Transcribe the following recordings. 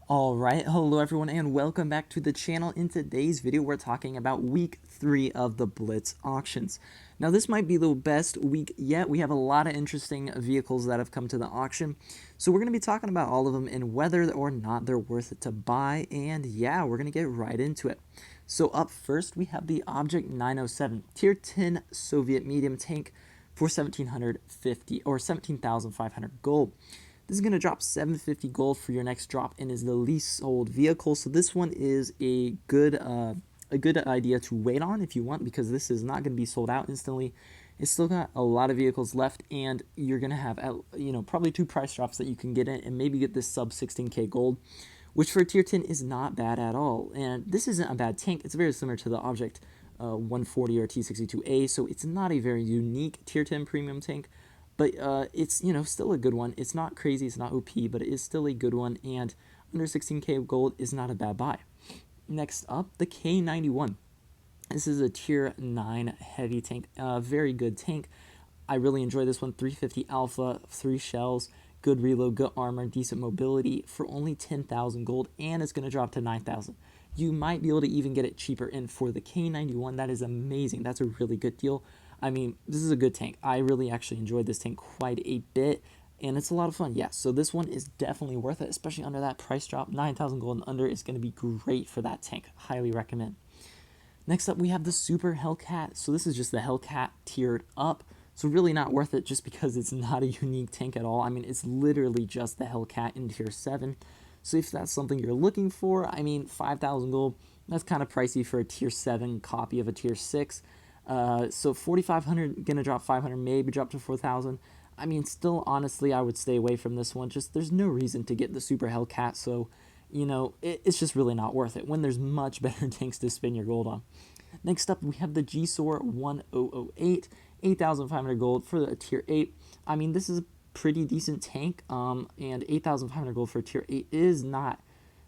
Alright, hello everyone and welcome back to the channel. In today's video we're talking about week 3 of the Blitz auctions. Now this might be the best week yet. We have a lot of interesting vehicles that have come to the auction. So we're going to be talking about all of them and whether or not they're worth it to buy, and yeah, we're going to get right into it. So up first we have the Object 907 Tier 10 Soviet medium tank for 1750 or 17,500 gold. This is going to drop 750 gold for your next drop and is the least sold vehicle. So this one is a good idea to wait on if you want, because this is not going to be sold out instantly. It's still got a lot of vehicles left, and you're going to have probably 2 price drops that you can get in and maybe get this sub 16k gold, which for a tier 10 is not bad at all. And this isn't a bad tank. It's very similar to the Object 140 or T62A, so it's not a very unique tier 10 premium tank. But it's, still a good one. It's not crazy, it's not OP, but it is still a good one, and under 16k gold is not a bad buy. Next up, the K91. This is a tier 9 heavy tank, very good tank. I really enjoy this one. 350 alpha, 3 shells, good reload, good armor, decent mobility for only 10,000 gold, and it's going to drop to 9,000. You might be able to even get it cheaper, and for the K91, that is amazing. That's a really good deal. I mean, this is a good tank. I really actually enjoyed this tank quite a bit, and it's a lot of fun. Yeah, so this one is definitely worth it, especially under that price drop. 9,000 gold and under is going to be great for that tank. Highly recommend. Next up, we have the Super Hellcat. So this is just the Hellcat tiered up. So really not worth it just because it's not a unique tank at all. I mean, it's literally just the Hellcat in tier 7. So if that's something you're looking for, I mean, 5,000 gold, that's kind of pricey for a tier 7 copy of a tier 6. So 4,500, gonna drop 500, maybe drop to 4,000. I mean, still, honestly, I would stay away from this one. Just there's no reason to get the Super Hellcat, so it's just really not worth it when there's much better tanks to spend your gold on. Next up, we have the GSOR 1008, 8,500 gold for the tier 8. I mean, this is a pretty decent tank, and 8,500 gold for tier 8 is not,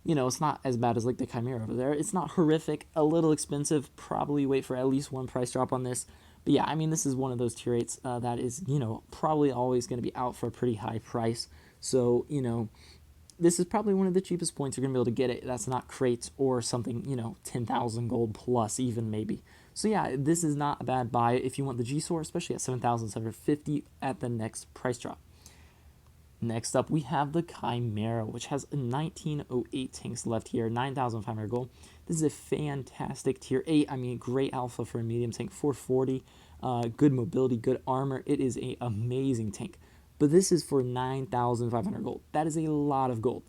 it's not as bad as like the Chimera over there. It's not horrific, a little expensive. Probably wait for at least 1 price drop on this. But yeah, I mean, this is one of those tier 8s that is, probably always going to be out for a pretty high price. So, this is probably one of the cheapest points you're going to be able to get it. That's not crates or something, 10,000 gold plus even maybe. So yeah, this is not a bad buy if you want the GSOR, especially at 7,750 at the next price drop. Next up, we have the Chimera, which has 1908 tanks left here, 9,500 gold. This is a fantastic tier 8. I mean, great alpha for a medium tank, 440, good mobility, good armor. It is an amazing tank. But this is for 9,500 gold. That is a lot of gold.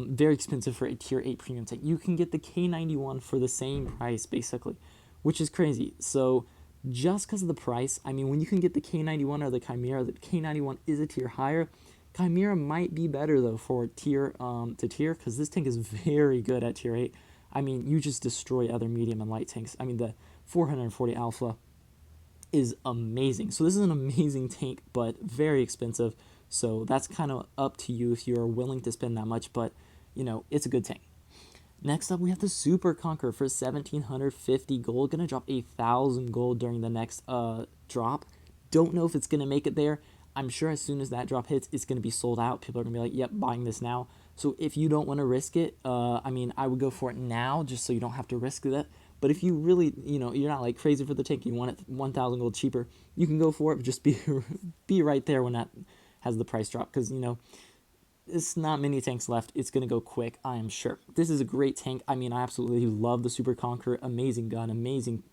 Very expensive for a tier 8 premium tank. You can get the K91 for the same price, basically, which is crazy. So just because of the price, I mean, when you can get the K91 or the Chimera, the K91 is a tier higher. Chimera might be better, though, for tier to tier, because this tank is very good at tier 8. I mean, you just destroy other medium and light tanks. I mean, the 440 alpha is amazing. So this is an amazing tank, but very expensive. So that's kind of up to you if you're willing to spend that much, but, it's a good tank. Next up, we have the Super Conqueror for 1,750 gold. Going to drop 1,000 gold during the next drop. Don't know if it's going to make it there. I'm sure as soon as that drop hits, it's going to be sold out. People are going to be like, yep, buying this now. So if you don't want to risk it, I mean, I would go for it now just so you don't have to risk that. But if you really, you're not like crazy for the tank, you want it 1,000 gold cheaper, you can go for it. Just be right there when that has the price drop, because, it's not many tanks left. It's going to go quick, I am sure. This is a great tank. I mean, I absolutely love the Super Conqueror. Amazing gun, amazing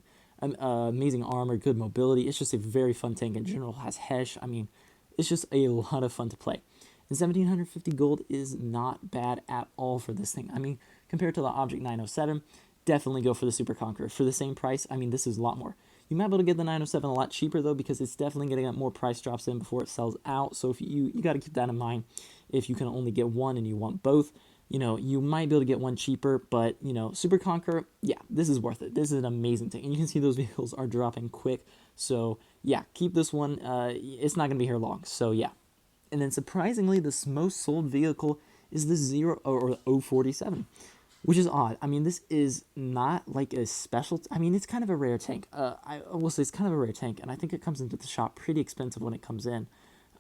armor, good mobility. It's just a very fun tank in general. Has Hesh. I mean, it's just a lot of fun to play. And 1,750 gold is not bad at all for this thing. I mean, compared to the Object 907, definitely go for the Super Conqueror. For the same price, I mean, this is a lot more. You might be able to get the 907 a lot cheaper, though, because it's definitely going to get more price drops in before it sells out. So if you got to keep that in mind. If you can only get one and you want both, you might be able to get one cheaper, but, Super Conqueror, yeah, this is worth it. This is an amazing thing. And you can see those vehicles are dropping quick. So, yeah, keep this one. It's not going to be here long. So, yeah. And then, surprisingly, the most sold vehicle is the 047, which is odd. I mean, this is not like a special. I mean, it's kind of a rare tank. I will say it's kind of a rare tank, and I think it comes into the shop pretty expensive when it comes in.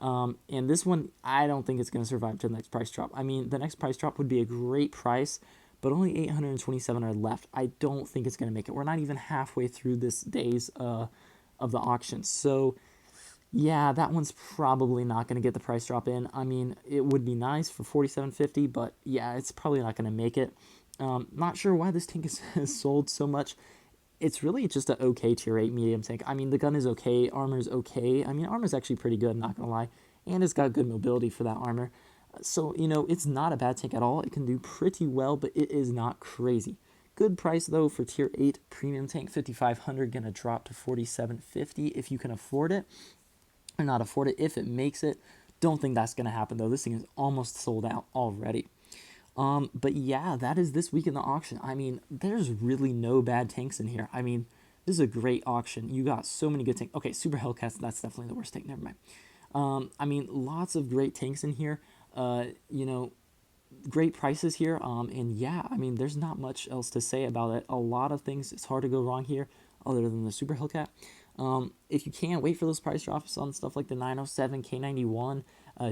And this one, I don't think it's going to survive to the next price drop. I mean, the next price drop would be a great price, but only 827 are left. I don't think it's going to make it. We're not even halfway through this days of the auction. So, yeah, that one's probably not going to get the price drop in. I mean, it would be nice for 47.50, but yeah, it's probably not going to make it. Not sure why this tank is sold so much. It's really just an okay tier 8 medium tank. I mean, the gun is okay, armor's okay. I mean, armor's actually pretty good, not gonna lie. And it's got good mobility for that armor. So, it's not a bad tank at all. It can do pretty well, but it is not crazy. Good price, though, for tier 8 premium tank, 5,500, gonna drop to 47.50 if you can afford it. Or not afford it if it makes it. Don't think that's gonna happen, though. This thing is almost sold out already. But yeah, that is this week in the auction. I mean, there's really no bad tanks in here. I mean, this is a great auction. You got so many good tanks. Okay, Super Hellcats, that's definitely the worst tank. Never mind. I mean, lots of great tanks in here. You know, great prices here. And yeah, I mean, there's not much else to say about it. A lot of things, it's hard to go wrong here other than the Super Hellcat. If you can't wait for those price drops on stuff like the 907, K91,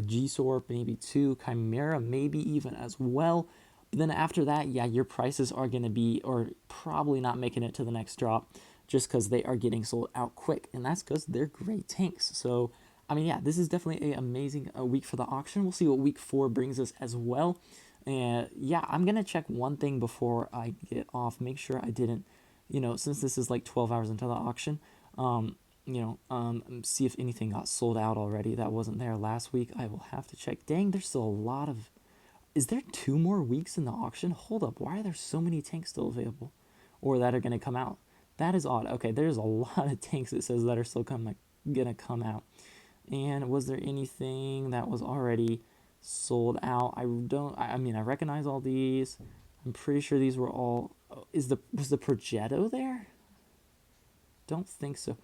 G-Sorp, maybe 2, Chimera, maybe even as well. But then after that, yeah, your prices are going to be, or probably not making it to the next drop just because they are getting sold out quick. And that's because they're great tanks. So, I mean, yeah, this is definitely an amazing week for the auction. We'll see what week 4 brings us as well. And yeah, I'm going to check one thing before I get off. Make sure I didn't, since this is like 12 hours into the auction, see if anything got sold out already that wasn't there last week. I will have to check. Dang, there's still a lot of... Is there 2 more weeks in the auction? Hold up, why are there so many tanks still available? Or that are going to come out? That is odd. Okay, there's a lot of tanks, it says, that are still going to come out. And was there anything that was already sold out? I mean, I recognize all these. I'm pretty sure these were all... was the Progetto there? Don't think so.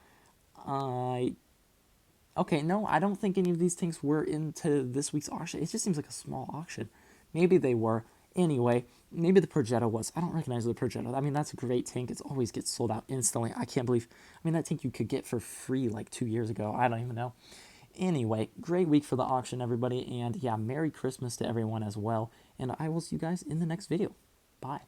Okay, no, I don't think any of these tanks were into this week's auction. It just seems like a small auction. Maybe they were. Anyway, maybe the Progetto was. I don't recognize the Progetto. I mean, that's a great tank. It always gets sold out instantly. I can't believe... I mean, that tank you could get for free like 2 years ago. I don't even know. Anyway, great week for the auction, everybody. And yeah, Merry Christmas to everyone as well. And I will see you guys in the next video. Bye.